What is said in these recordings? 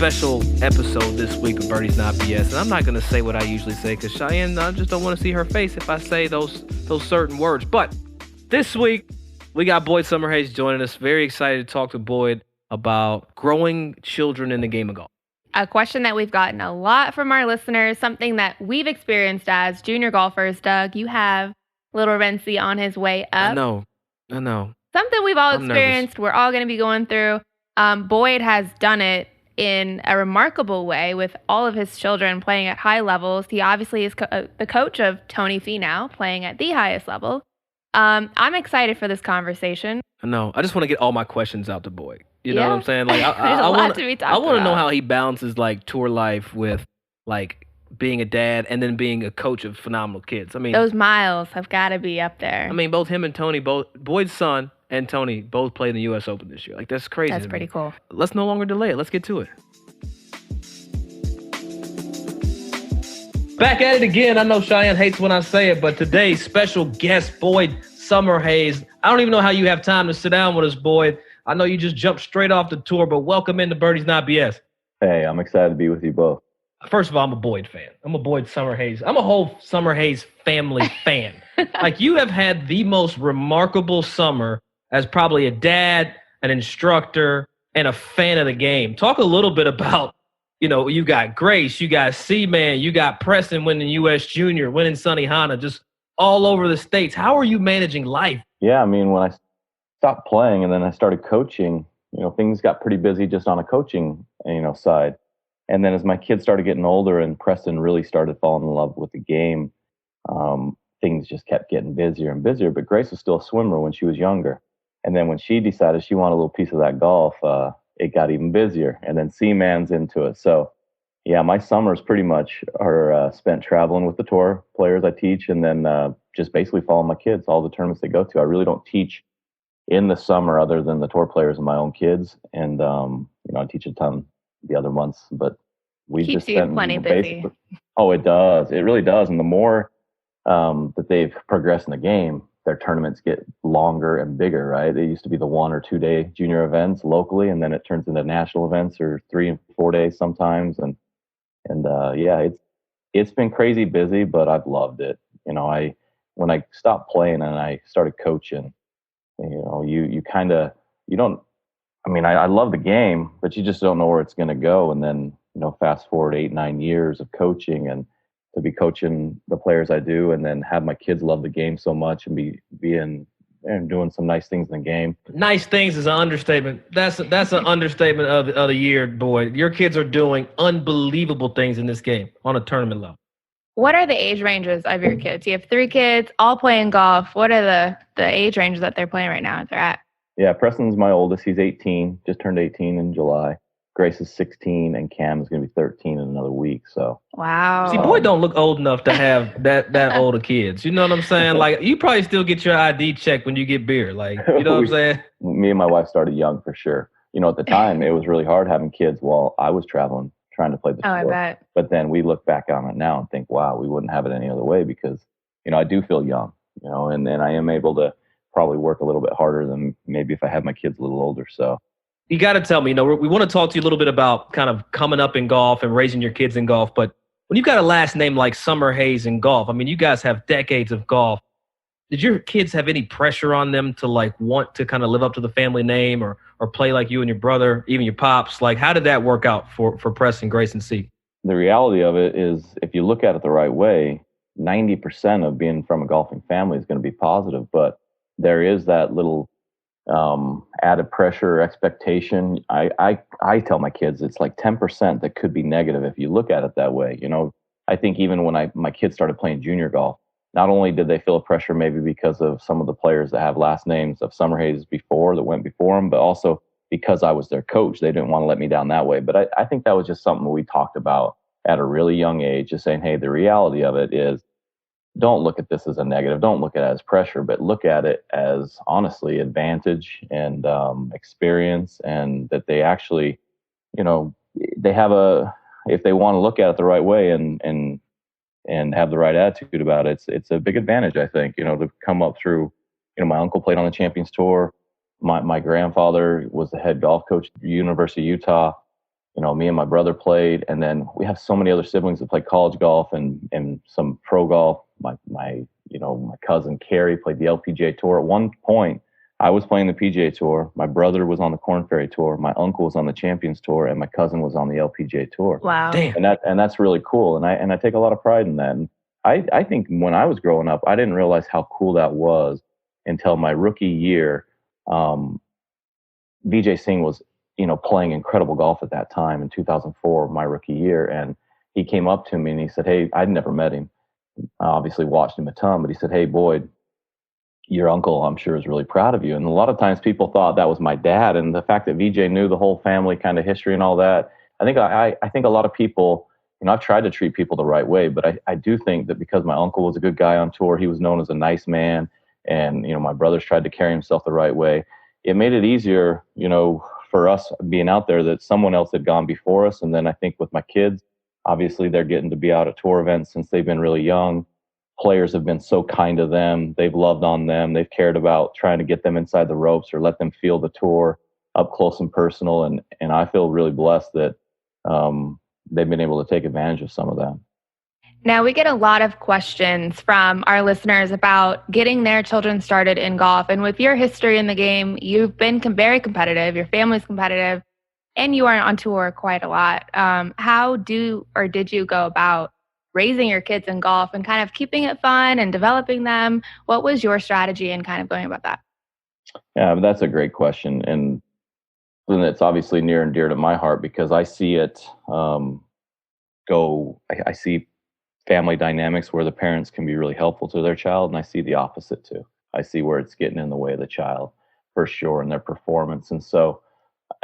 special episode this week of Birdie's Not BS, and I'm not going to say what I usually say because Cheyenne, I just don't want to see her face if I say those certain words. But this week, we got Boyd Summerhays joining us. Very excited to talk to Boyd about growing children in the game of golf. A question that we've gotten a lot from our listeners, something that we've experienced as junior golfers. Doug, you have little Renzi on his way up. I know. Something we've all experienced. We're all going to be going through. Boyd has done it in a remarkable way with all of his children playing at high levels. He obviously is the coach of Tony Finau, playing at the highest level. I'm excited for this conversation. I know. I just want to get all my questions out to Boyd. You know what I'm saying? Like, I want to know how he balances like tour life with like being a dad and then being a coach of phenomenal kids. I mean, those miles have got to be up there. I mean, both him and Tony, Boyd's son and Tony both played in the U.S. Open this year. Like, that's crazy. That's pretty cool. Let's no longer delay it. Let's get to it. Back at it again. I know Cheyenne hates when I say it, but today's special guest, Boyd Summerhays. I don't even know how you have time to sit down with us, Boyd. I know you just jumped straight off the tour, but welcome into Birdie's Not BS. Hey, I'm excited to be with you both. First of all, I'm a Boyd fan. I'm a Boyd Summerhays. I'm a whole Summerhays family fan. Like, you have had the most remarkable summer as probably a dad, an instructor, and a fan of the game. Talk a little bit about, you got Grace, you got C-Man, you got Preston winning U.S. Junior, winning Sonny Hanna, just all over the States. How are you managing life? Yeah, I mean, when I stopped playing and then I started coaching, things got pretty busy just on a coaching, side. And then as my kids started getting older and Preston really started falling in love with the game, things just kept getting busier and busier. But Grace was still a swimmer when she was younger. And then when she decided she wanted a little piece of that golf, it got even busier. And then C-Man's into it. So, yeah, my summers pretty much are spent traveling with the tour players I teach and then just basically following my kids, all the tournaments they go to. I really don't teach in the summer other than the tour players and my own kids. And, I teach a ton the other months, but we just spent plenty busy. Oh, it does. It really does. And the more that they've progressed in the game, their tournaments get longer and bigger, right? They used to be the 1 or 2 day junior events locally, and then it turns into national events or 3 and 4 days sometimes. And yeah, it's been crazy busy, but I've loved it. When I stopped playing and I started coaching, I love the game, but you just don't know where it's going to go. And then, fast forward 8, 9 years of coaching and to be coaching the players I do and then have my kids love the game so much and be doing some nice things in the game. Nice things is an understatement. That's an understatement of the year, Boyd. Your kids are doing unbelievable things in this game on a tournament level. What are the age ranges of your kids? You have 3 kids, all playing golf. What are the age ranges that they're playing right now? They're at? Yeah, Preston's my oldest. He's 18, just turned 18 in July. Grace is 16, and Cam is going to be 13 in another week. So wow. See, Boyd don't look old enough to have that old of kids. You know what I'm saying? Like, you probably still get your ID checked when you get beer. Like, you know what I'm saying? Me and my wife started young for sure. At the time, it was really hard having kids while I was traveling, trying to play the sport. I bet. But then we look back on it now and think, wow, we wouldn't have it any other way because, I do feel young, and I am able to probably work a little bit harder than maybe if I had my kids a little older. So you got to tell me, we want to talk to you a little bit about kind of coming up in golf and raising your kids in golf. But when you've got a last name like Summerhays in golf, I mean, you guys have decades of golf. Did your kids have any pressure on them to like want to kind of live up to the family name or play like you and your brother, even your pops? Like, how did that work out for Preston, Grace, and C? The reality of it is, if you look at it the right way, 90% of being from a golfing family is going to be positive, but there is that little added pressure or expectation. I tell my kids it's like 10% that could be negative if you look at it that way. I think even when my kids started playing junior golf, not only did they feel a pressure maybe because of some of the players that have last names of Summerhays that went before them, but also because I was their coach, they didn't want to let me down that way. But I think that was just something we talked about at a really young age, just saying, hey, the reality of it is, don't look at this as a negative. Don't look at it as pressure, but look at it as honestly advantage and experience, and that they actually, they have if they want to look at it the right way and have the right attitude about it, it's a big advantage, I think, to come up through, my uncle played on the Champions Tour. My grandfather was the head golf coach at the University of Utah. me and my brother played, and then we have so many other siblings that play college golf and some pro golf. My cousin Carrie played the LPGA Tour. At one point, I was playing the PGA Tour. My brother was on the Korn Ferry Tour. My uncle was on the Champions Tour, and my cousin was on the LPGA Tour. Wow! Damn. And that's really cool. And I take a lot of pride in that. And I think when I was growing up, I didn't realize how cool that was until my rookie year. Vijay Singh was, playing incredible golf at that time in 2004, my rookie year. And he came up to me and he said, "Hey," I'd never met him. I obviously watched him a ton, but he said, "Hey, Boyd, your uncle, I'm sure, is really proud of you." And a lot of times people thought that was my dad. And the fact that Vijay knew the whole family kind of history and all that, I think a lot of people, I've tried to treat people the right way, but I do think that because my uncle was a good guy on tour, he was known as a nice man, and, my brothers tried to carry himself the right way. It made it easier, for us being out there, that someone else had gone before us. And then I think with my kids, obviously they're getting to be out at tour events since they've been really young. Players have been so kind to them. They've loved on them. They've cared about trying to get them inside the ropes or let them feel the tour up close and personal. And I feel really blessed that they've been able to take advantage of some of that. Now, we get a lot of questions from our listeners about getting their children started in golf. And with your history in the game, you've been very competitive, your family's competitive, and you are on tour quite a lot. How did you go about raising your kids in golf and kind of keeping it fun and developing them? What was your strategy in kind of going about that? Yeah, that's a great question. And it's obviously near and dear to my heart because I see it I see family dynamics where the parents can be really helpful to their child, and I see the opposite too. I see where it's getting in the way of the child for sure and their performance. And so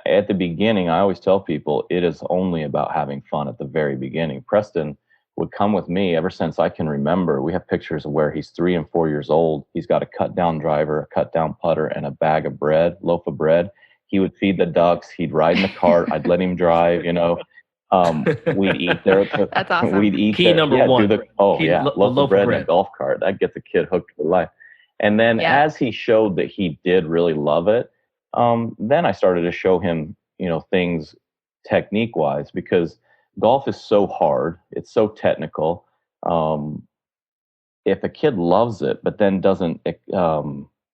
at the beginning, I always tell people it is only about having fun at the very beginning. Preston would come with me ever since I can remember. We have pictures of where he's 3 and 4 years old. He's got a cut down driver, a cut down putter, and a bag of bread, loaf of bread. He would feed the ducks. He'd ride in the cart. I'd let him drive, we'd eat there. That's awesome. We'd eat Key there. number one. Loaf of bread and a golf cart. That gets a kid hooked for life. And then as he showed that he did really love it, then I started to show him, things technique-wise, because golf is so hard. It's so technical. If a kid loves it, but then doesn't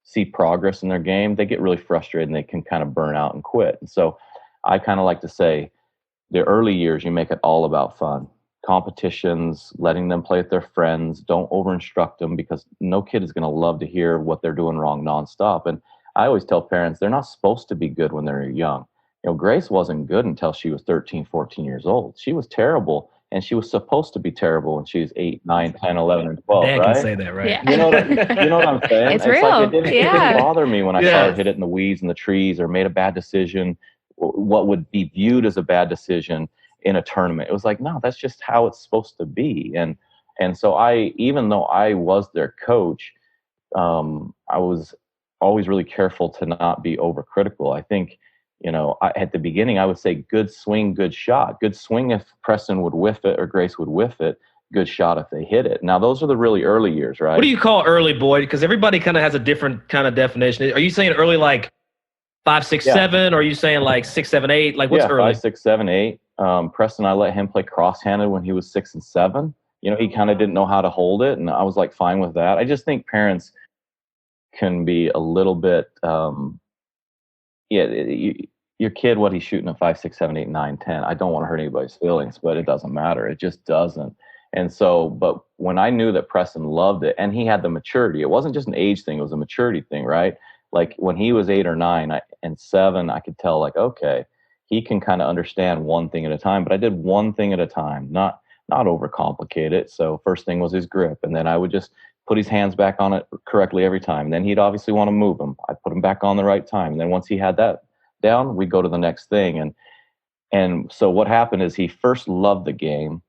see progress in their game, they get really frustrated and they can kind of burn out and quit. And so I kind of like to say, the early years, you make it all about fun. Competitions, letting them play with their friends. Don't over-instruct them because no kid is going to love to hear what they're doing wrong nonstop. And I always tell parents, they're not supposed to be good when they're young. Grace wasn't good until she was 13, 14 years old. She was terrible, and she was supposed to be terrible when she was 8, 9, 10, 11, and 12, Dad right? can say that, right? Yeah. You know what I'm saying? It's real. Like it didn't bother me when I saw her hit it in the weeds and the trees or made a bad decision, what would be viewed as a bad decision in a tournament. It was like, no, that's just how it's supposed to be. And so even though I was their coach, I was always really careful to not be overcritical. I think, at the beginning, I would say good swing, good shot. Good swing if Preston would whiff it or Grace would whiff it. Good shot if they hit it. Now, those are the really early years, right? What do you call early, Boyd? Because everybody kind of has a different kind of definition. Are you saying early like 5, 6, 7? Or are you saying like 6, 7, 8? Like what's early? 5, 6, 7, 8. Preston, I let him play cross-handed when he was 6 and 7. He kind of didn't know how to hold it, and I was like fine with that. I just think parents can be a little bit, your kid, what he's shooting at 5, 6, 7, 8, 9, 10. I don't want to hurt anybody's feelings, but it doesn't matter. It just doesn't. And so, but when I knew that Preston loved it and he had the maturity, it wasn't just an age thing, it was a maturity thing, right? Like when he was 8 or 9 and 7, I could tell like, okay, he can kind of understand one thing at a time, but I did one thing at a time, not overcomplicate it. So first thing was his grip. And then I would just put his hands back on it correctly every time. And then he'd obviously want to move them. I'd put him back on the right time. And then once he had that down, we'd go to the next thing. And so what happened is he first loved the game.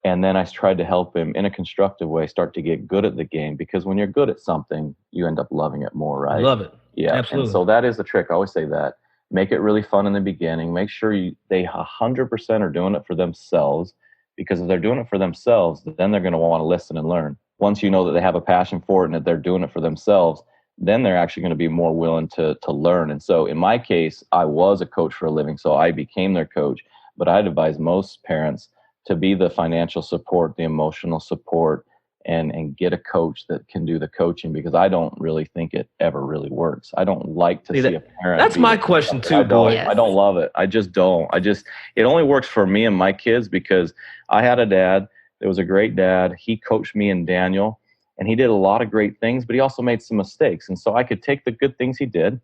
And then I tried to help him in a constructive way start to get good at the game, because when you're good at something, you end up loving it more, right? Love it. Yeah. Absolutely. And so that is the trick. I always say that. Make it really fun in the beginning. Make sure they 100% are doing it for themselves, because if they're doing it for themselves, then they're going to want to listen and learn. Once you know that they have a passion for it and that they're doing it for themselves, then they're actually going to be more willing to learn. And so in my case, I was a coach for a living, so I became their coach. but I'd advise most parents to be the financial support, the emotional support, and get a coach that can do the coaching, because I don't really think it ever really works. I don't like to see a parent. That's my question too, Boyd. I don't love it. I just don't. It only works for me and my kids, because I had a dad that was a great dad. He coached me and Daniel, and he did a lot of great things, but he also made some mistakes. And so I could take the good things he did,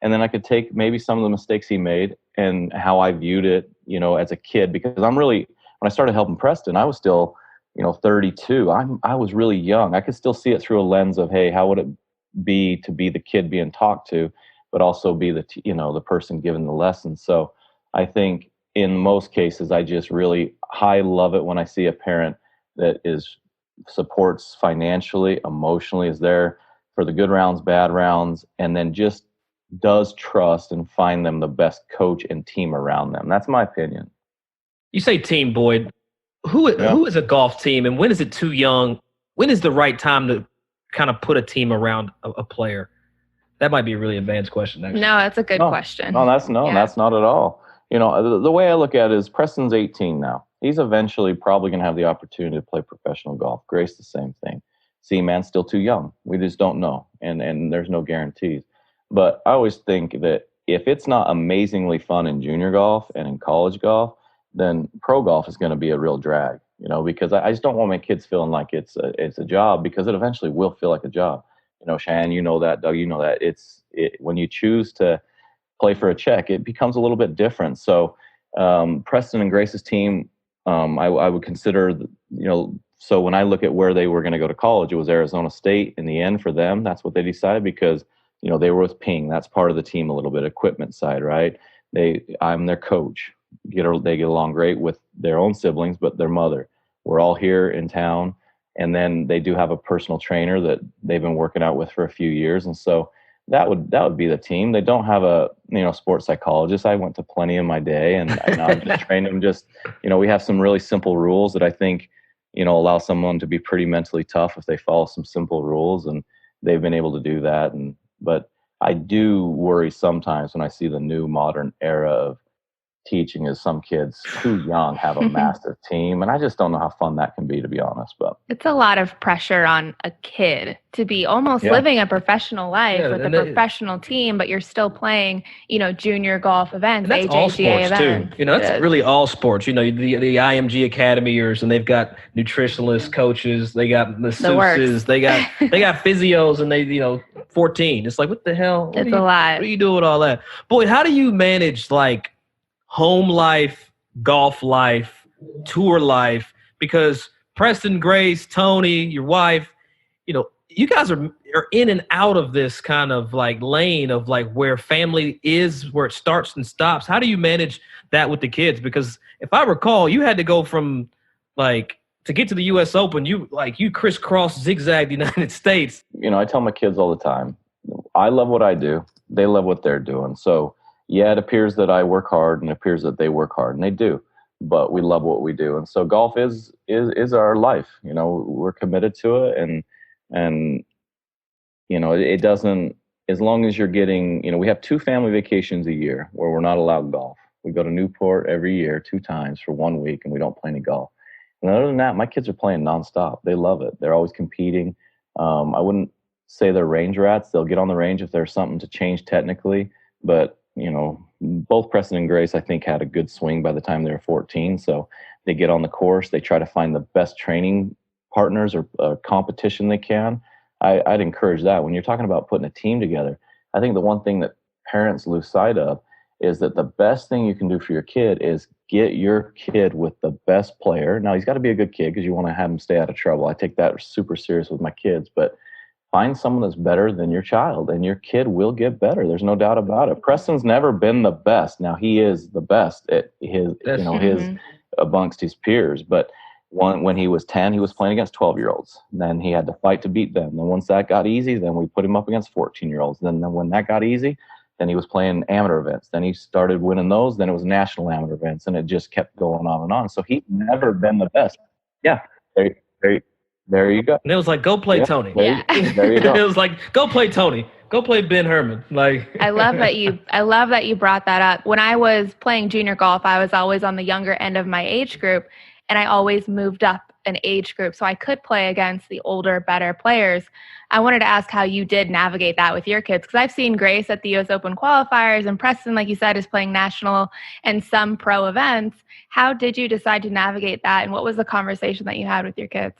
and then I could take maybe some of the mistakes he made and how I viewed it, as a kid, because when I started helping Preston, I was still, 32. I was really young. I could still see it through a lens of, hey, how would it be to be the kid being talked to, but also be the person given the lesson. So I think in most cases, I love it when I see a parent that supports financially, emotionally, is there for the good rounds, bad rounds, and then just does trust and find them the best coach and team around them. That's my opinion. You say team, Boyd. Who is a golf team, and when is it too young? When is the right time to kind of put a team around a player? That might be a really advanced question, actually. No, that's a good question. That's not at all. The way I look at it is Preston's 18 now. He's eventually probably going to have the opportunity to play professional golf. Grace, the same thing. Seaman's still too young. We just don't know, and there's no guarantees. But I always think that if it's not amazingly fun in junior golf and in college golf, then pro golf is going to be a real drag, because I just don't want my kids feeling like it's a job, because it eventually will feel like a job. Shan, that, Doug, that when you choose to play for a check, it becomes a little bit different. So Preston and Grace's team, I would consider, so when I look at where they were going to go to college, it was Arizona State in the end for them. That's what they decided, because they were with Ping. That's part of the team a little bit, equipment side, right? I'm their coach. They get along great with their own siblings, but their mother. We're all here in town, and then they do have a personal trainer that they've been working out with for a few years, and so that would be the team. They don't have a sports psychologist. I went to plenty in my day, and I'm just training them. We have some really simple rules that I think allow someone to be pretty mentally tough if they follow some simple rules, and they've been able to do that. But I do worry sometimes when I see the new modern era of teaching is some kids too young have a massive team, and I just don't know how fun that can be, to be honest. But it's a lot of pressure on a kid to be almost living a professional life with a professional team, but you're still playing, junior golf events, and that's all sports events too. That's really all sports. The IMG Academyers, and they've got nutritionalists, coaches, they got masseuses, they got physios, and they 14. It's like, what the hell? It's a lot. What do you do with all that? Boy, how do you manage home life, golf life, tour life? Because Preston, Grace, Tony, your wife, you guys are in and out of this kind of lane of where family is, where it starts and stops. How do you manage that with the kids? Because if I recall, you had to go from to get to the U.S. Open, you crisscross, zigzag the United States. I tell my kids all the time, I love what I do. They love what they're doing. So yeah, it appears that I work hard, and it appears that they work hard, and they do, but we love what we do. And so golf is our life. We're committed to it, and it doesn't, as long as you're getting, we have 2 family vacations a year where we're not allowed golf. We go to Newport every year 2 times for 1 week, and we don't play any golf. And other than that, my kids are playing nonstop. They love it. They're always competing. I wouldn't say they're range rats. They'll get on the range if there's something to change technically, but both Preston and Grace, I think, had a good swing by the time they were 14. So they get on the course. They try to find the best training partners or competition they can. I'd encourage that. When you're talking about putting a team together, I think the one thing that parents lose sight of is that the best thing you can do for your kid is get your kid with the best player. Now, he's got to be a good kid, because you want to have him stay out of trouble. I take that super serious with my kids, but find someone that's better than your child, and your kid will get better. There's no doubt about it. Preston's never been the best. Now, he is the best at his amongst his peers. But when he was 10, he was playing against 12-year-olds. Then he had to fight to beat them. Then once that got easy, then we put him up against 14-year-olds. Then when that got easy, then he was playing amateur events. Then he started winning those. Then it was national amateur events, and it just kept going on and on. So he's never been the best. Yeah, there you go. And it was like, go play Tony. There you go. It was like, go play Tony. Go play Ben Herman. Like I love that you brought that up. When I was playing junior golf, I was always on the younger end of my age group, and I always moved up an age group so I could play against the older, better players. I wanted to ask how you did navigate that with your kids, because I've seen Grace at the US Open qualifiers, and Preston, like you said, is playing national and some pro events. How did you decide to navigate that, and what was the conversation that you had with your kids?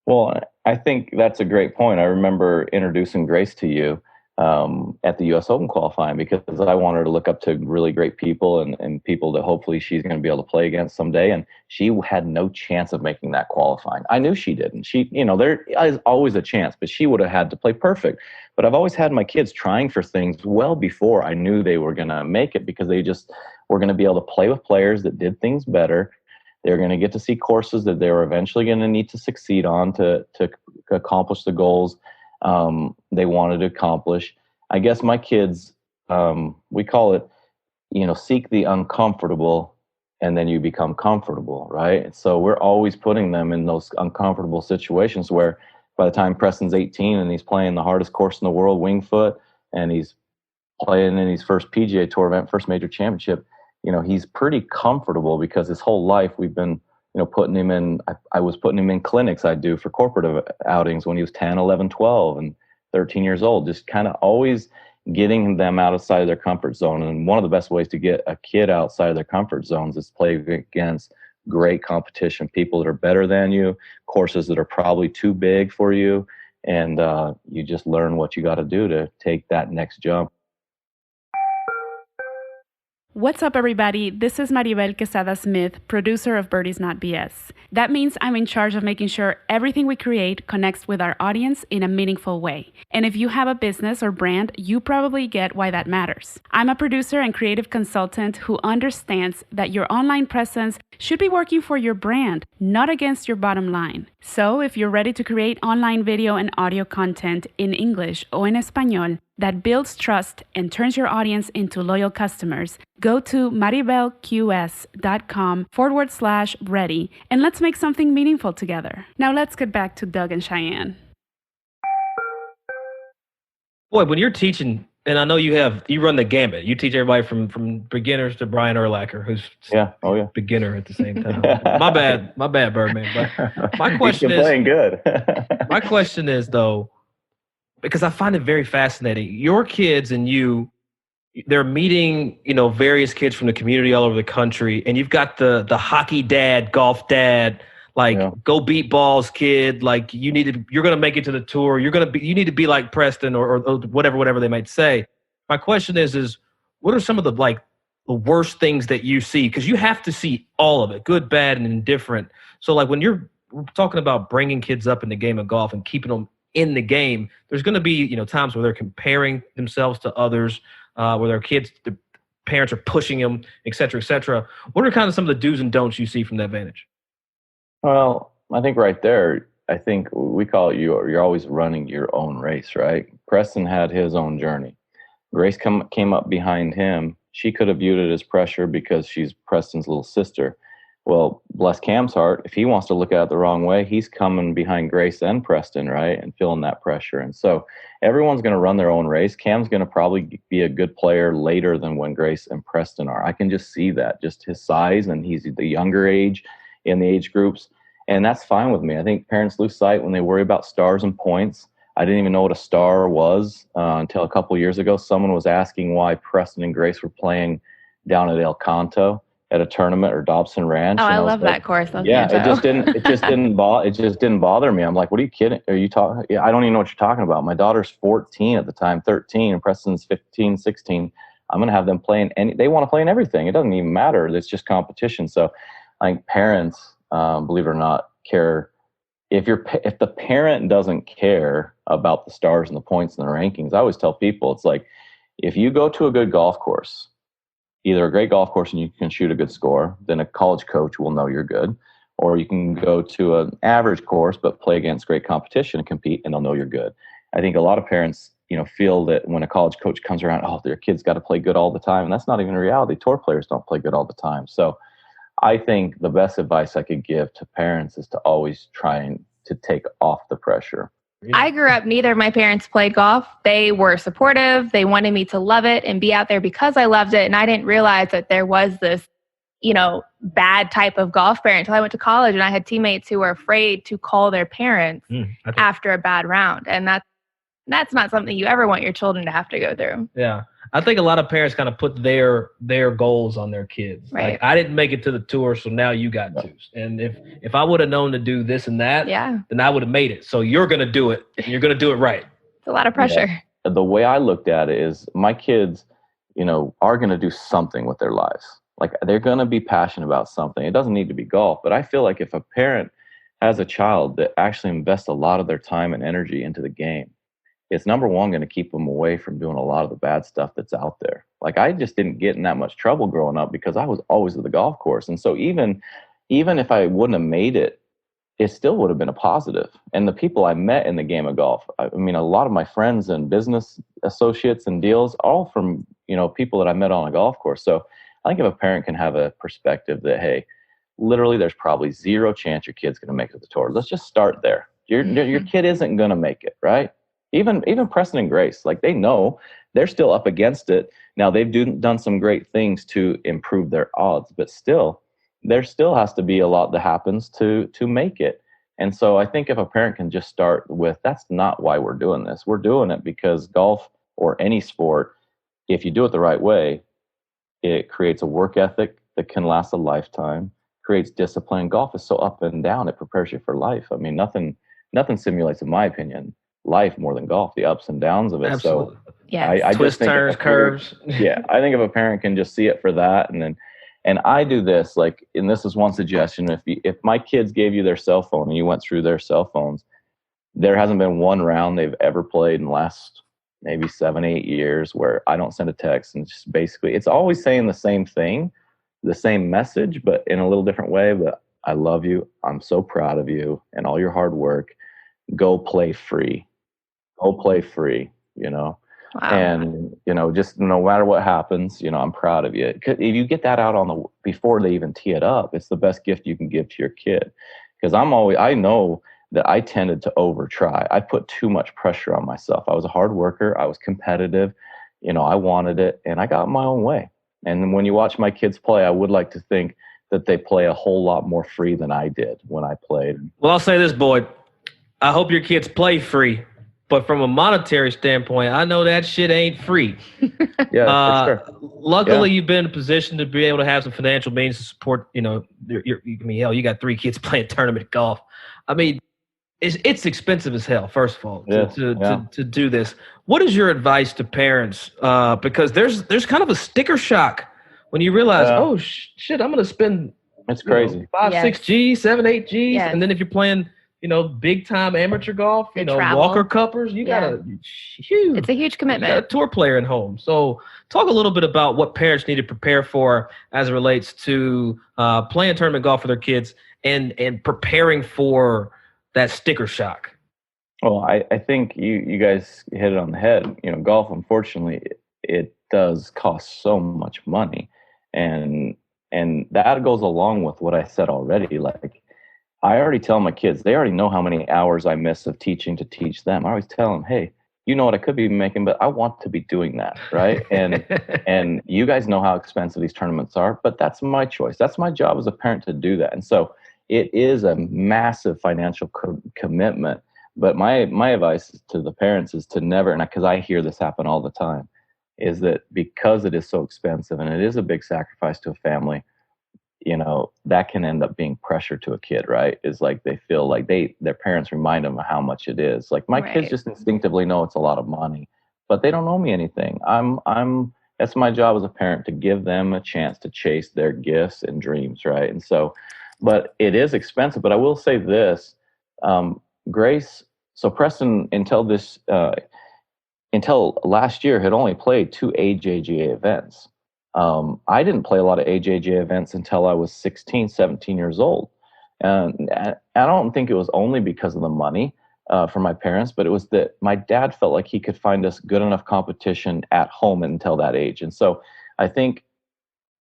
Well, I think that's a great point. I remember introducing Grace to you at the U.S. Open qualifying because I want her to look up to really great people and people that hopefully she's going to be able to play against someday. And she had no chance of making that qualifying. I knew she didn't. She, there is always a chance, but she would have had to play perfect. But I've always had my kids trying for things well before I knew they were going to make it because they just were going to be able to play with players that did things better. They're going to get to see courses that they were eventually going to need to succeed on to accomplish the goals they wanted to accomplish. I guess my kids, we call it, seek the uncomfortable and then you become comfortable, right? So we're always putting them in those uncomfortable situations where by the time Preston's 18 and he's playing the hardest course in the world, Winged Foot, and he's playing in his first PGA Tour event, first major championship, he's pretty comfortable because his whole life we've been, putting him in, I was putting him in clinics I do for corporate outings when he was 10, 11, 12, and 13 years old, just kind of always getting them outside of their comfort zone. And one of the best ways to get a kid outside of their comfort zones is play against great competition, people that are better than you, courses that are probably too big for you. And you just learn what you got to do to take that next jump. What's up, everybody? This is Maribel Quesada-Smith, producer of Birdies Not BS. That means I'm in charge of making sure everything we create connects with our audience in a meaningful way. And if you have a business or brand, you probably get why that matters. I'm a producer and creative consultant who understands that your online presence should be working for your brand, not against your bottom line. So if you're ready to create online video and audio content in English or in Espanol that builds trust and turns your audience into loyal customers, go to maribelqs.com/ready and let's make something meaningful together. Now let's get back to Doug and Cheyenne. Boy, when you're teaching, and I know you run the gambit. You teach everybody from beginners to Brian Urlacher, who's beginner at the same time. My bad, Birdman. But my question is, playing good. My question is though, because I find it very fascinating. Your kids and they're meeting, various kids from the community all over the country, and you've got the hockey dad, golf dad, go beat balls, kid. Like you're gonna make it to the tour. You need to be like Preston or whatever they might say. My question is what are some of the worst things that you see? Because you have to see all of it, good, bad, and indifferent. So when you're talking about bringing kids up in the game of golf and keeping them in the game, there's going to be times where they're comparing themselves to others, where their kids, the parents are pushing them, et cetera, et cetera. What are kind of some of the do's and don'ts you see from that vantage? Well, I think right there, I think we call it you're always running your own race, right? Preston had his own journey. Grace came up behind him. She could have viewed it as pressure because she's Preston's little sister. Well, bless Cam's heart, if he wants to look at it the wrong way, he's coming behind Grace and Preston, right, and feeling that pressure. And so everyone's going to run their own race. Cam's going to probably be a good player later than when Grace and Preston are. I can just see that, just his size, and he's the younger age in the age groups, and that's fine with me. I think parents lose sight when they worry about stars and points. I didn't even know what a star was until a couple of years ago. Someone was asking why Preston and Grace were playing down at El Canto at a tournament or Dobson Ranch. Oh, I love that course. Yeah, it just didn't bother me. I'm like, what are you kidding? Are you talking? Yeah, I don't even know what you're talking about. My daughter's 14 at the time, 13, and Preston's 15, 16. I'm going to have them playing they want to play in everything. It doesn't even matter. It's just competition. So I think parents, believe it or not, care. If the parent doesn't care about the stars and the points and the rankings, I always tell people, it's like, if you go to a good golf course, either a great golf course and you can shoot a good score, then a college coach will know you're good. Or you can go to an average course but play against great competition and compete, and they'll know you're good. I think a lot of parents, feel that when a college coach comes around, their kid's got to play good all the time. And that's not even a reality. Tour players don't play good all the time. So I think the best advice I could give to parents is to always try to take off the pressure. I grew up, neither of my parents played golf. They were supportive. They wanted me to love it and be out there because I loved it. And I didn't realize that there was this, bad type of golf parent until I went to college, and I had teammates who were afraid to call their parents after a bad round. And that's not something you ever want your children to have to go through. Yeah. I think a lot of parents kind of put their goals on their kids. Right. Like, I didn't make it to the tour, so now you got to. And if I would have known to do this and that, then I would have made it. So you're going to do it, and you're going to do it right. It's a lot of pressure. Yeah. The way I looked at it is my kids, are going to do something with their lives. Like, they're going to be passionate about something. It doesn't need to be golf, but I feel like if a parent has a child that actually invests a lot of their time and energy into the game, it's number one going to keep them away from doing a lot of the bad stuff that's out there. Like, I just didn't get in that much trouble growing up because I was always at the golf course. And so even if I wouldn't have made it, it still would have been a positive. And the people I met in the game of golf, I mean, a lot of my friends and business associates and deals, all from, people that I met on a golf course. So I think if a parent can have a perspective that, hey, literally there's probably zero chance your kid's going to make it to the tour. Let's just start there. Your kid isn't going to make it, right? Even Preston and Grace, like, they know they're still up against it. Now, they've done some great things to improve their odds, but still, there still has to be a lot that happens to make it. And so I think if a parent can just start with, that's not why we're doing this. We're doing it because golf, or any sport, if you do it the right way, it creates a work ethic that can last a lifetime, creates discipline. Golf is so up and down, it prepares you for life. I mean, nothing simulates, in my opinion, life more than golf, the ups and downs of it. Absolutely. So yes. I twist, just turns, curves. Yeah, I think if a parent can just see it for that, and I do this, like, and this is one suggestion: if my kids gave you their cell phone and you went through their cell phones, there hasn't been one round they've ever played in the last maybe 7-8 years where I don't send a text, and just basically it's always saying the same thing, the same message, but in a little different way. But I love you. I'm so proud of you and all your hard work. Go play free. Go play free, Wow. And, just no matter what happens, I'm proud of you. If you get that out before they even tee it up, it's the best gift you can give to your kid. Because I know that I tended to over try. I put too much pressure on myself. I was a hard worker. I was competitive. I wanted it, and I got my own way. And when you watch my kids play, I would like to think that they play a whole lot more free than I did when I played. Well, I'll say this, Boyd. I hope your kids play free. But from a monetary standpoint, I know that shit ain't free. Yeah, for sure. Luckily, you've been in a position to be able to have some financial means to support, you got 3 kids playing tournament golf. I mean, it's expensive as hell, first of all, to do this. What is your advice to parents? Because there's kind of a sticker shock when you realize, oh, shit, I'm going to spend it's crazy. 5-6 G's, 7-8 G's. Yes. And then if you're playing big time amateur golf, Walker Cuppers, you got it's a huge commitment. You got a tour player at home. So talk a little bit about what parents need to prepare for as it relates to playing tournament golf for their kids and preparing for that sticker shock. Well, I think you guys hit it on the head. Golf, unfortunately, it does cost so much money. And that goes along with what I said already. Like, I already tell my kids, they already know how many hours I miss of teaching to teach them. I always tell them, hey, you know what I could be making, but I want to be doing that, right? And you guys know how expensive these tournaments are, but that's my choice. That's my job as a parent to do that. And so it is a massive financial commitment. But my advice to the parents is to never, and because I hear this happen all the time, is that because it is so expensive and it is a big sacrifice to a family, that can end up being pressure to a kid, right? Is like they feel like their parents remind them of how much it is. Like, my kids just instinctively know it's a lot of money, but they don't owe me anything. That's my job as a parent, to give them a chance to chase their gifts and dreams, right? And so, but it is expensive. But I will say this, Grace. So Preston, until last year, had only played 2 AJGA events. I didn't play a lot of AJGA events until I was 16, 17 years old. And I don't think it was only because of the money for my parents, but it was that my dad felt like he could find us good enough competition at home until that age. And so I think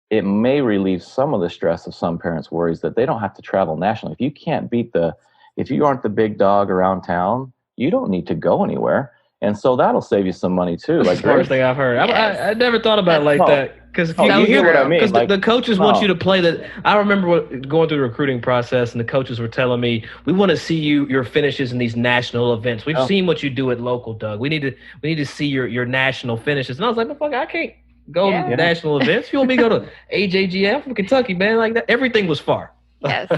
it may relieve some of the stress of some parents' worries that they don't have to travel nationally. If you aren't the big dog around town, you don't need to go anywhere. And so that'll save you some money too. Like the smartest thing I've heard. Yes. I never thought about it like that. Because you hear what I mean. Because the coaches want you to play that. I remember going through the recruiting process, and the coaches were telling me, we want to see your finishes in these national events. We've seen what you do at local, Doug. We need to see your national finishes. And I was like, motherfucker, I can't go to national events. You want me to go to AJGF from Kentucky, man? Like that, everything was far. Yes.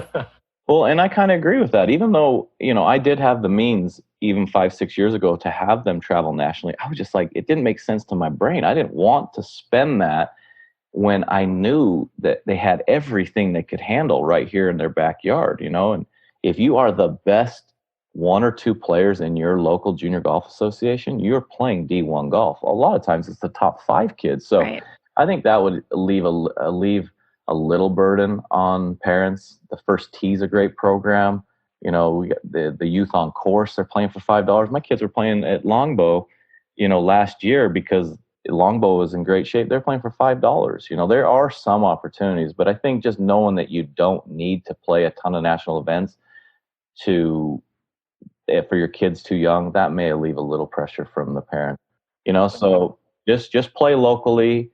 Well, and I kind of agree with that. Even though, I did have the means even 5-6 years ago to have them travel nationally, I was just like, it didn't make sense to my brain. I didn't want to spend that when I knew that they had everything they could handle right here in their backyard, and if you are the best 1 or 2 players in your local junior golf association, you're playing D1 golf. A lot of times it's the top 5 kids. So right. I think that would leave a little burden on parents. The First Tee's a great program. We got the youth on course. They're playing for $5. My kids were playing at Longbow, last year because Longbow was in great shape. They're playing for $5. There are some opportunities, but I think just knowing that you don't need to play a ton of national events for your kids too young, that may leave a little pressure from the parent. So just play locally,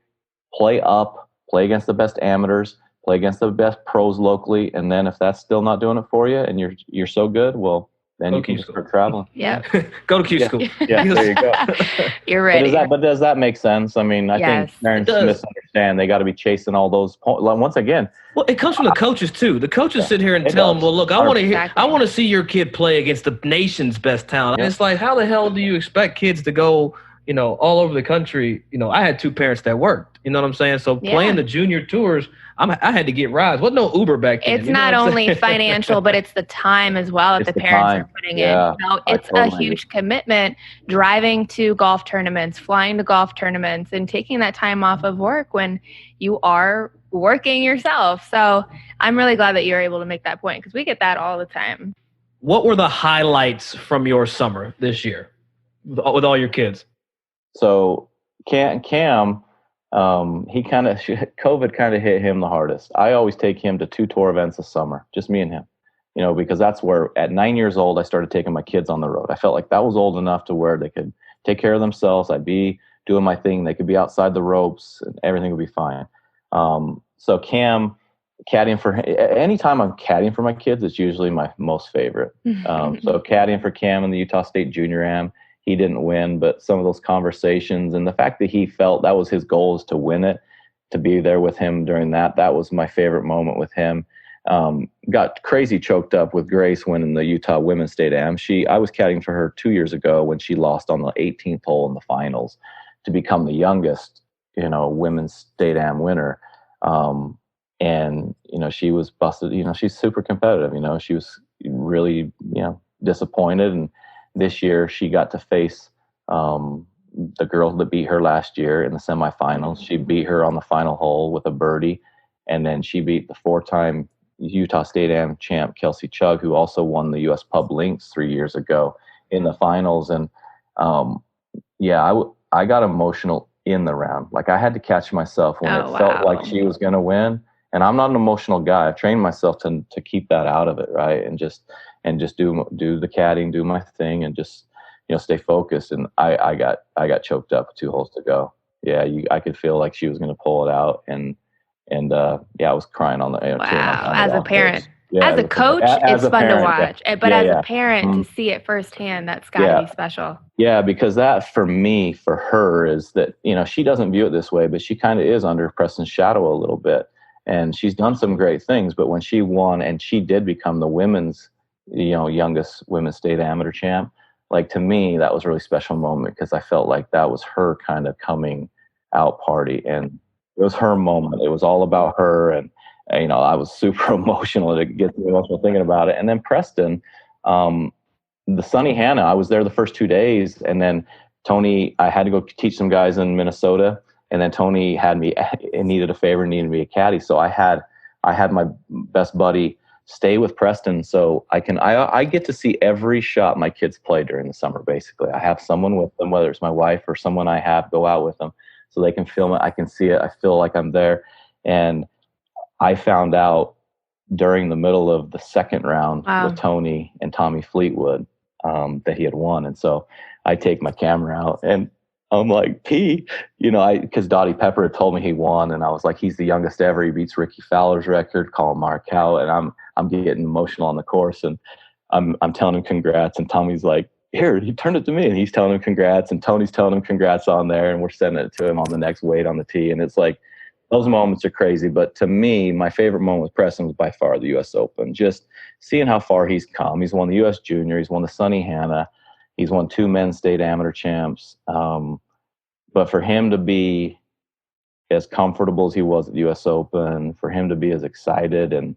play up, play against the best amateurs, play against the best pros locally, and then if that's still not doing it for you and you're so good, well, then you can just start traveling. Yeah. Go to Q school. Yeah, there you go. You're ready. But does that make sense? I mean, I think parents misunderstand. They got to be chasing all those points. Once again. Well, it comes from the coaches too. The coaches sit here and tell them, well, look, I want to see your kid play against the nation's best talent. And it's like, how the hell do you expect kids to go, all over the country? I had 2 parents that worked, you know what I'm saying? So playing the junior tours, I had to get rides. Wasn't no Uber back then. It's not only financial, but it's the time as well that the parents are putting in. It's a huge commitment, driving to golf tournaments, flying to golf tournaments, and taking that time off of work when you are working yourself. So I'm really glad that you're able to make that point because we get that all the time. What were the highlights from your summer this year with all your kids? So Cam, COVID kind of hit him the hardest. I always take him to 2 tour events a summer, just me and him, because that's where at 9 years old, I started taking my kids on the road. I felt like that was old enough to where they could take care of themselves. I'd be doing my thing. They could be outside the ropes and everything would be fine. So Cam, caddying for anytime I'm caddying for my kids, it's usually my most favorite. So caddying for Cam in the Utah State Junior Am, he didn't win, but some of those conversations and the fact that he felt that was his goal is to win it, to be there with him during that was my favorite moment with him. Got crazy choked up with Grace winning the Utah Women's State Am. I was caddying for her 2 years ago when she lost on the 18th hole in the finals to become the youngest, Women's State Am winner. And she was busted. She's super competitive. She was really, disappointed. And this year she got to face the girl that beat her last year in the semifinals. She beat her on the final hole with a birdie, and then she beat the 4-time Utah State Am champ Kelsey Chugg, who also won the U.S. Pub Links 3 years ago in the finals. And I got emotional in the round. Like I had to catch myself when felt like she was going to win. And I'm not an emotional guy. I've trained myself to keep that out of it, right? And just do the caddying, do my thing, and just stay focused. And I got choked up with 2 holes to go. Yeah, I could feel like she was going to pull it out, and I was crying on the air. Wow, as a parent. Yeah, as a coach, it's fun to watch. But as a parent, to see it firsthand, that's got to be special. Yeah, because that for her is that, she doesn't view it this way, but she kind of is under Preston's shadow a little bit. And she's done some great things, but when she won and she did become the women's, youngest women's state amateur champ, like to me, that was a really special moment because I felt like that was her kind of coming out party, and it was her moment. It was all about her. And, I was super emotional. It gets me emotional thinking about it. And then Preston, the Sunny Hannah, I was there the first 2 days, and then Tony, I had to go teach some guys in Minnesota. And then Tony needed a favor, needed me a caddy. So I had my best buddy stay with Preston. So I get to see every shot my kids play during the summer, basically. I have someone with them, whether it's my wife or someone I have go out with them so they can film it. I can see it. I feel like I'm there. And I found out during the middle of the second round with Tony and Tommy Fleetwood, that he had won. And so I take my camera out and I'm like, P, because Dottie Pepper had told me he won, and I was like, he's the youngest ever. He beats Ricky Fowler's record, Colin Morikawa, and I'm getting emotional on the course, and I'm telling him congrats, and Tommy's like, here, he turned it to me, and he's telling him congrats, and Tony's telling him congrats on there, and we're sending it to him on the next wait on the tee, and it's like, those moments are crazy. But to me, my favorite moment with Preston was by far the U.S. Open. Just seeing how far he's come. He's won the U.S. Junior. He's won the Sonny Hanna. He's won 2 men's state amateur champs. But for him to be as comfortable as he was at the U.S. Open, for him to be as excited, and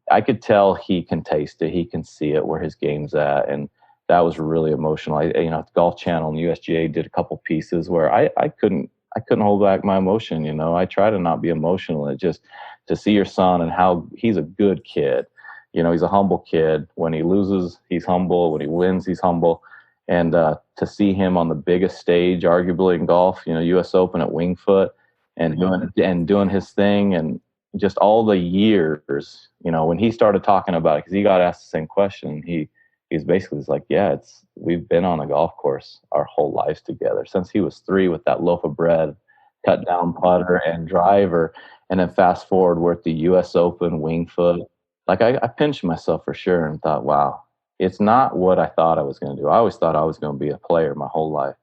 I could tell he can taste it. He can see it, where his game's at. And that was really emotional. At the Golf Channel and the USGA did a couple pieces where I couldn't hold back my emotion. I try to not be emotional. It just to see your son and how he's a good kid. He's a humble kid. When he loses, he's humble. When he wins, he's humble. And to see him on the biggest stage, arguably in golf, U.S. Open at Winged Foot, and doing his thing, and just all the years, when he started talking about it, because he got asked the same question, he's basically like, yeah, we've been on a golf course our whole lives together since he was 3 with that loaf of bread, cut down putter and driver, and then fast forward, we're at the U.S. Open, Winged Foot. Like I pinched myself for sure and thought, wow. It's not what I thought I was going to do. I always thought I was going to be a player my whole life.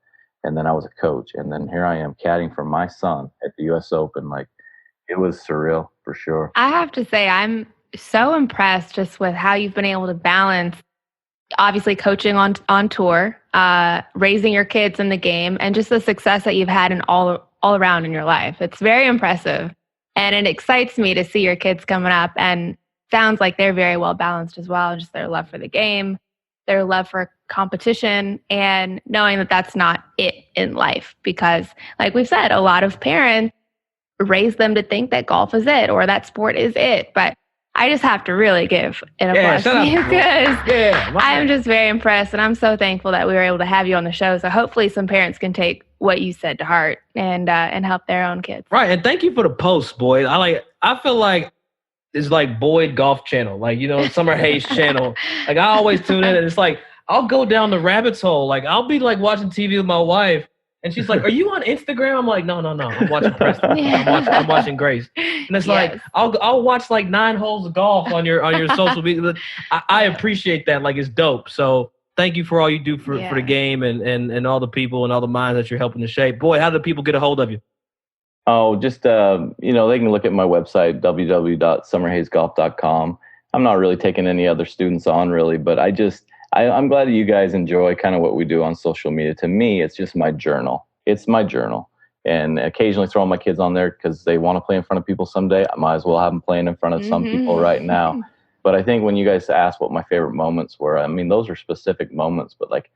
And then I was a coach. And then here I am caddying for my son at the U.S. Open. Like, it was surreal for sure. I have to say, I'm so impressed just with how you've been able to balance, obviously coaching on tour, raising your kids in the game, and just the success that you've had in all around in your life. It's very impressive. And it excites me to see your kids coming up, and sounds like they're very well balanced as well. Just their love for the game, their love for competition, and knowing that that's not it in life. Because like we've said, a lot of parents raise them to think that golf is it or that sport is it. But I just have to really give it a blessing because I'm just very impressed, and I'm so thankful that we were able to have you on the show. So hopefully some parents can take what you said to heart and help their own kids. Right, and thank you for the post, Boyd. I feel like it's like Boyd Golf Channel, Summerhays channel. Like I always tune in, and it's like I'll go down the rabbit's hole. Like I'll be like watching TV with my wife, and she's like, "Are you on Instagram?" I'm like, "No, I'm watching Preston. I'm watching Grace." And it's like I'll watch like 9 holes of golf on your social media. I appreciate that. Like it's dope. So thank you for all you do for the game and all the people and all the minds that you're helping to shape. Boy, how do people get a hold of you? Oh, just, they can look at my website, www.summerhaysgolf.com. I'm not really taking any other students on really, but I'm glad that you guys enjoy kind of what we do on social media. To me, it's just my journal. It's my journal. And occasionally throwing my kids on there because they want to play in front of people someday. I might as well have them playing in front of some people right now. But I think when you guys asked what my favorite moments were, I mean, those are specific moments, but like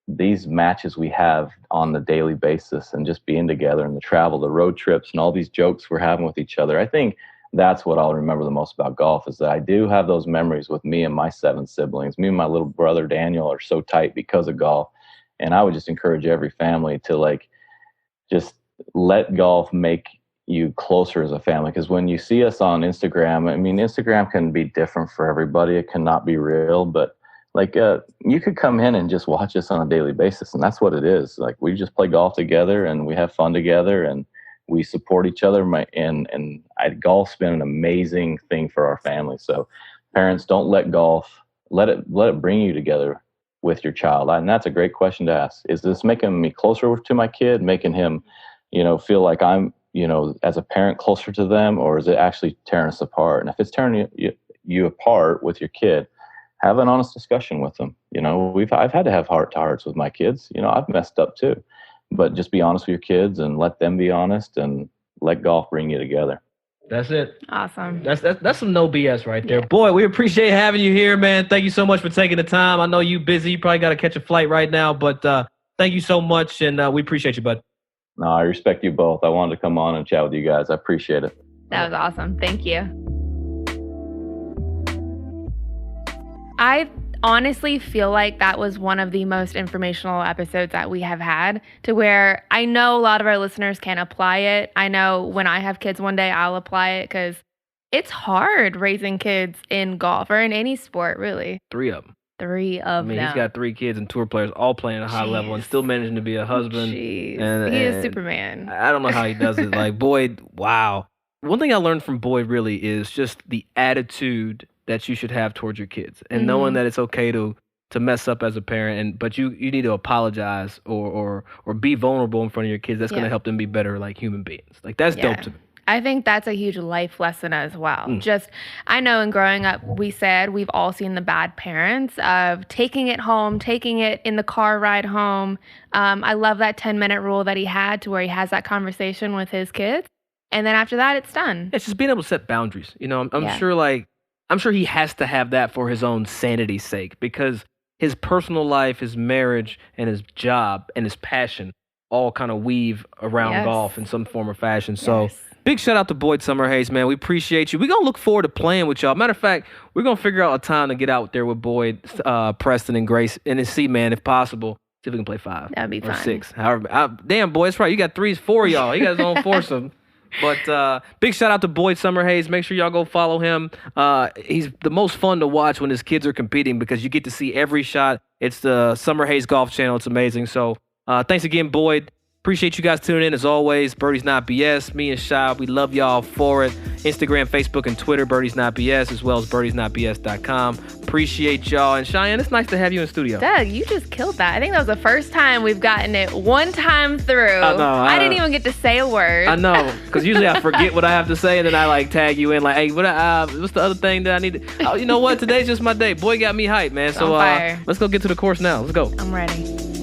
these matches we have on the daily basis and just being together and the travel, the road trips and all these jokes we're having with each other. I think that's what I'll remember the most about golf is that I do have those memories with me and my 7 siblings. Me and my little brother Daniel are so tight because of golf. And I would just encourage every family to just let golf make you closer as a family. Because when you see us on Instagram, I mean, Instagram can be different for everybody. It cannot be real, but you could come in and just watch us on a daily basis, and that's what it is. Like we just play golf together, and we have fun together, and we support each other. Golf's been an amazing thing for our family. So, parents, don't let it bring you together with your child. And that's a great question to ask. Is this making me closer to my kid, making him, feel like I'm, as a parent closer to them, or is it actually tearing us apart? And if it's tearing you apart with your kid, have an honest discussion with them. I've had to have heart-to-hearts with my kids. I've messed up too. But just be honest with your kids and let them be honest and let golf bring you together. That's it. Awesome. That's some no BS right there. Yeah. Boy, we appreciate having you here, man. Thank you so much for taking the time. I know you're busy. You probably got to catch a flight right now, but thank you so much, and we appreciate you, bud. No, I respect you both. I wanted to come on and chat with you guys. I appreciate it. That was awesome. Thank you. I honestly feel like that was one of the most informational episodes that we have had, to where I know a lot of our listeners can apply it. I know when I have kids one day, I'll apply it because it's hard raising kids in golf or in any sport, really. 3 of them. 3 of them. He's got 3 kids and tour players all playing at a high level and still managing to be a husband. Jeez. And He is Superman. I don't know how he does it. Like, Boyd, wow. One thing I learned from Boyd really is just the attitude that you should have towards your kids and knowing that it's okay to mess up as a parent, but you need to apologize or be vulnerable in front of your kids. That's going to help them be better like human beings. Like, that's dope to me. I think that's a huge life lesson as well. Just, I know in growing up, we've all seen the bad parents of taking it home, taking it in the car ride home. I love that 10-minute rule that he had to where he has that conversation with his kids. And then after that, it's done. It's just being able to set boundaries. You know, I'm sure he has to have that for his own sanity's sake, because his personal life, his marriage, and his job and his passion all kind of weave around golf in some form or fashion. So big shout out to Boyd Summerhays, man. We appreciate you. We're going to look forward to playing with y'all. Matter of fact, we're going to figure out a time to get out there with Boyd, Preston, and Grace, and then see, man, if possible, see if we can play 5. That'd be or fun. 6. However, damn, Boyd, that's right. You got 3, 4 of y'all. You got his own foursome. But big shout out to Boyd Summerhays. Make sure y'all go follow him. He's the most fun to watch when his kids are competing because you get to see every shot. It's the Summerhays Golf Channel. It's amazing. So thanks again, Boyd. Appreciate you guys tuning in as always. Birdie's Not BS. Me and Shy, we love y'all for it. Instagram, Facebook, and Twitter, Birdie's Not BS, as well as birdiesnotbs.com. Appreciate y'all. And Cheyenne, it's nice to have you in studio. Doug, you just killed that. I think that was the first time we've gotten it one time through. I know. I didn't even get to say a word. I know, because usually I forget what I have to say, and then I tag you in hey, what's the other thing that I need to... Oh, you know what? Today's just my day. Boy got me hyped, man. So let's go get to the course now. Let's go. I'm ready.